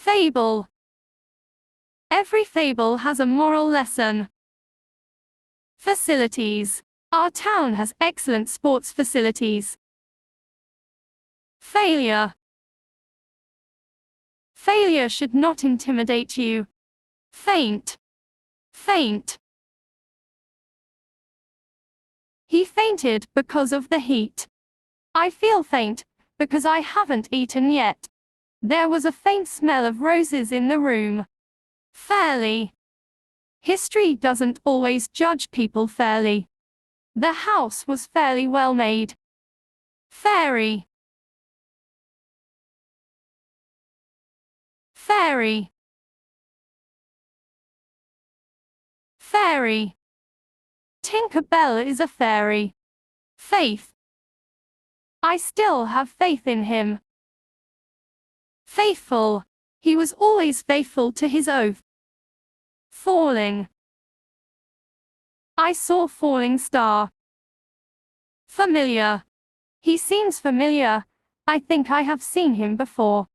Fable. Every fable has a moral lesson. Facilities. Our town has excellent sports facilities. Failure. Failure should not intimidate you. Faint. Faint. He fainted because of the heat. I feel faint because I haven't eaten yet. There was a faint smell of roses in the room. Fairly. History doesn't always judge people fairly. The house was fairly well made. Fairy. Fairy. Fairy. Tinker Bell is a fairy. Faith. I still have faith in him. Faithful. He was always faithful to his oath. Falling. I saw falling star. Familiar. He seems familiar. I think I have seen him before.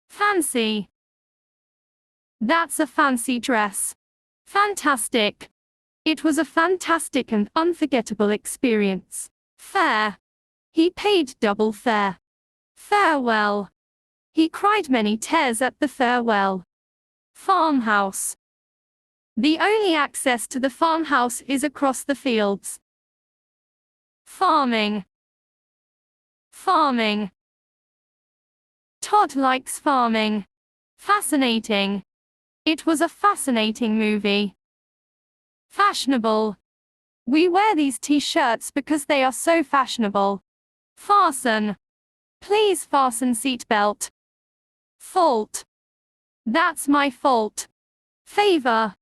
Fancy. That's a fancy dress. Fantastic. It was a fantastic and unforgettable experience. Fare. He paid double fare. Farewell. He cried many tears at the farewell. Farmhouse. The only access to the farmhouse is across the fields. Farming. Farming. Todd likes farming. Fascinating. It was a fascinating movie. Fashionable. We wear these t-shirts because they are so fashionable. Fasten. Please fasten seatbelt. Fault. That's my fault. Favor.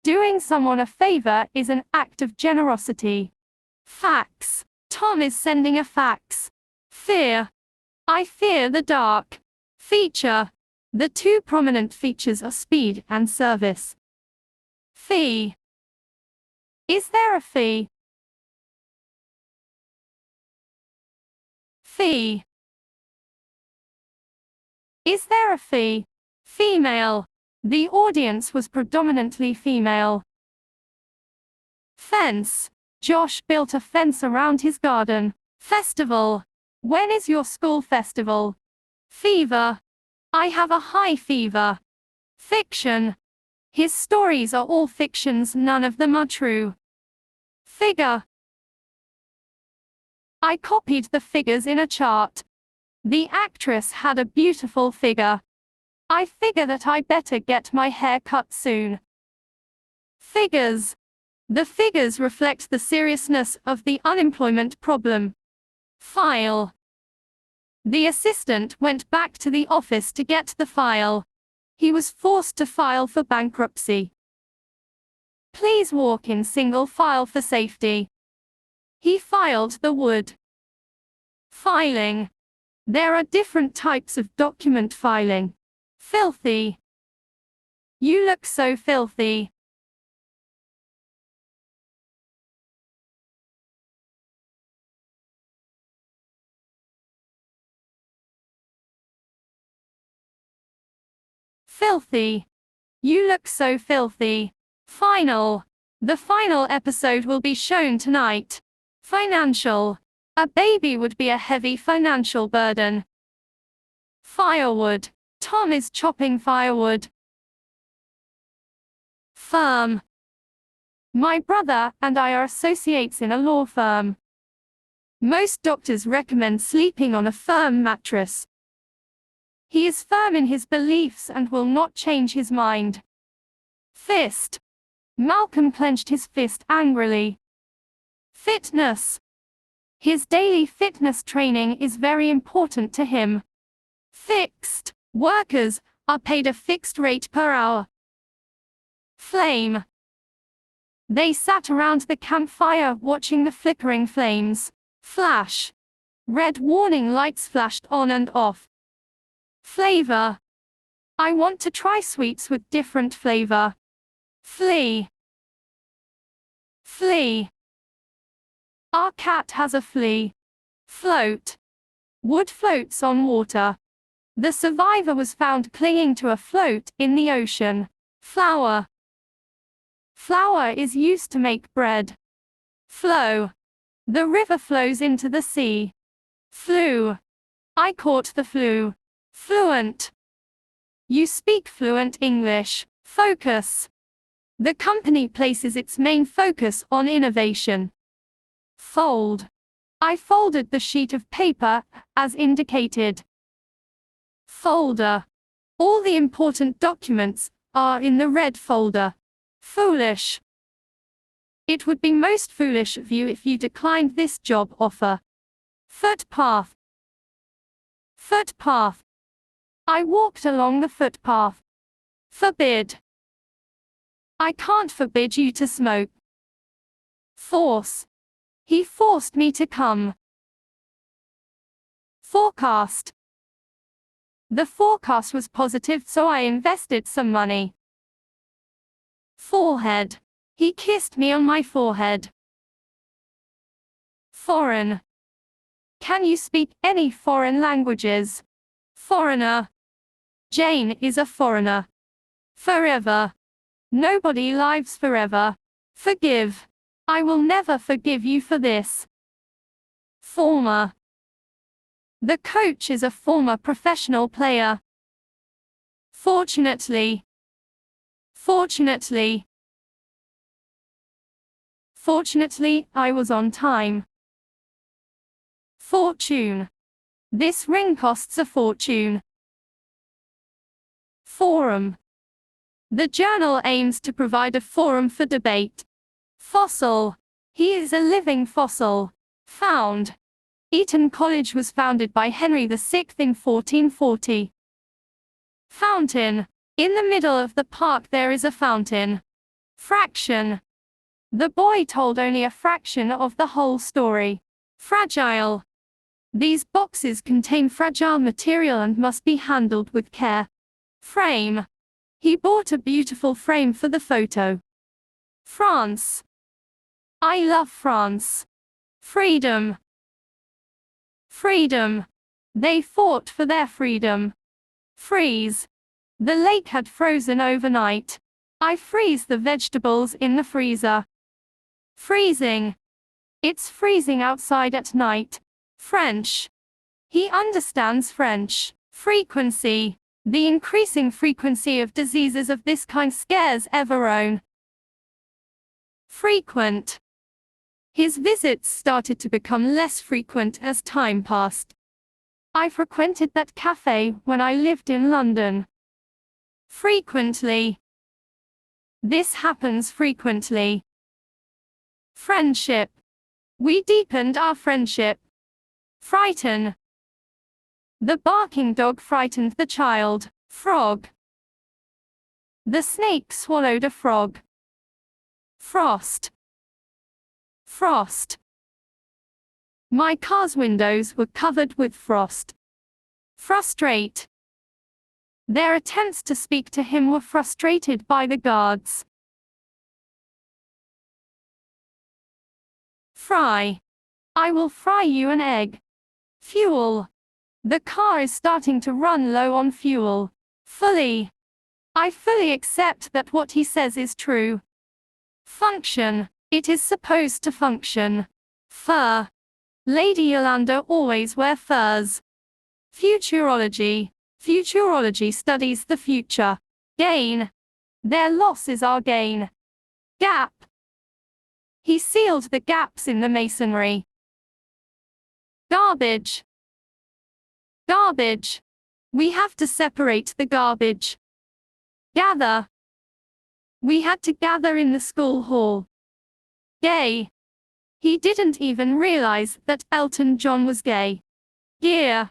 Doing someone a favor is an act of generosity. Fax. Tom is sending a fax. Fear. I fear the dark. Feature. The two prominent features are speed and service. Fee. Is there a fee? Fee. Is there a fee? Female. The audience was predominantly female. Fence. Josh built a fence around his garden. Festival. When is your school festival? Fever. I have a high fever. Fiction. His stories are all fictions, none of them are true. Figure. I copied the figures in a chart. The actress had a beautiful figure. I figure that I better get my hair cut soon. Figures. The figures reflect the seriousness of the unemployment problem. File. The assistant went back to the office to get the file. He was forced to file for bankruptcy. Please walk in single file for safety. He filed the wood. Filing. There are different types of document filing. Filthy. You look so filthy. Filthy. You look so filthy. Final. The final episode will be shown tonight. Financial. A baby would be a heavy financial burden. Firewood. Tom is chopping firewood. Firm. My brother and I are associates in a law firm. Most doctors recommend sleeping on a firm mattress. He is firm in his beliefs and will not change his mind. Fist. Malcolm clenched his fist angrily. Fitness. His daily fitness training is very important to him. Fixed. Workers are paid a fixed rate per hour. Flame. They sat around the campfire watching the flickering flames. Flash. Red warning lights flashed on and off. Flavor. I want to try sweets with different flavor. Flea. Flea. Our cat has a flea. Float. Wood floats on water. The survivor was found clinging to a float in the ocean. Flour. Flour is used to make bread. Flow. The river flows into the sea. Flu. I caught the flu. Fluent. You speak fluent English. Focus. The company places its main focus on innovation. Fold. I folded the sheet of paper, as indicated. Folder. All the important documents are in the red folder. Foolish. It would be most foolish of you if you declined this job offer. Footpath. Footpath. I walked along the footpath. Forbid. I can't forbid you to smoke. Force. He forced me to come. Forecast. The forecast was positive, so I invested some money. Forehead. He kissed me on my forehead. Foreign. Can you speak any foreign languages? Foreigner. Jane is a foreigner. Forever. Nobody lives forever. Forgive. I will never forgive you for this. Former. The coach is a former professional player. Fortunately. Fortunately. Fortunately, I was on time. Fortune. This ring costs a fortune. Forum. The journal aims to provide a forum for debate. Fossil. He is a living fossil. Found. Eton College was founded by Henry VI in 1440. Fountain. In the middle of the park there is a fountain. Fraction. The boy told only a fraction of the whole story. Fragile. These boxes contain fragile material and must be handled with care. Frame. He bought a beautiful frame for the photo. France. I love France. Freedom. Freedom. They fought for their freedom. Freeze. The lake had frozen overnight. I freeze the vegetables in the freezer. Freezing. It's freezing outside at night. French. He understands French. Frequency. The increasing frequency of diseases of this kind scares everyone. Frequent. His visits started to become less frequent as time passed. I frequented that cafe when I lived in London. Frequently. This happens frequently. Friendship. We deepened our friendship. Frighten. The barking dog frightened the child. Frog. The snake swallowed a frog. Frost. Frost. My car's windows were covered with frost. Frustrate. Their attempts to speak to him were frustrated by the guards. Fry. I will fry you an egg. Fuel. The car is starting to run low on fuel. Fully. I fully accept that what he says is true. Function. It is supposed to function. Fur. Lady Yolanda always wear furs. Futurology. Futurology studies the future. Gain. Their loss is our gain. Gap. He sealed the gaps in the masonry. Garbage. Garbage. We have to separate the garbage. Gather. We had to gather in the school hall. Gay. He didn't even realize that Elton John was gay. Gear.